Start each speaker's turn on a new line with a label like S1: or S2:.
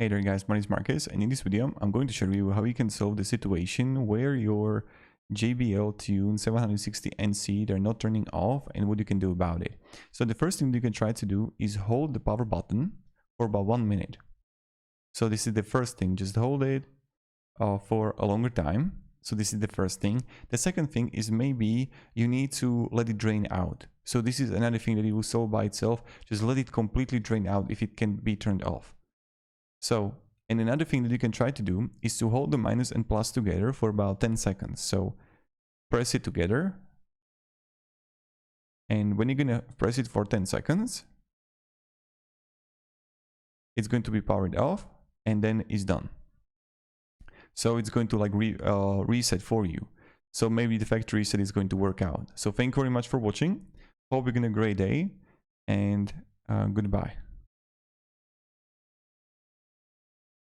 S1: Hey there guys, my name is Marcus, and in this video I'm going to show you how you can solve the situation where your JBL Tune 760NC they're not turning off and what you can do about it. So the first thing you can try to do is hold the power button for about 1 minute. So this is the first thing, just hold it for a longer time. So this is the first thing. The second thing is maybe you need to let it drain out. So this is another thing that you will solve by itself. Just let it completely drain out if it can be turned off. So, and another thing that you can try to do is to hold the minus and plus together for about 10 seconds. So press it together. And when you're gonna press it for 10 seconds, it's going to be powered off and then it's done. So it's going to like reset for you. So maybe the factory reset is going to work out. So thank you very much for watching. Hope you're gonna have a great day and goodbye.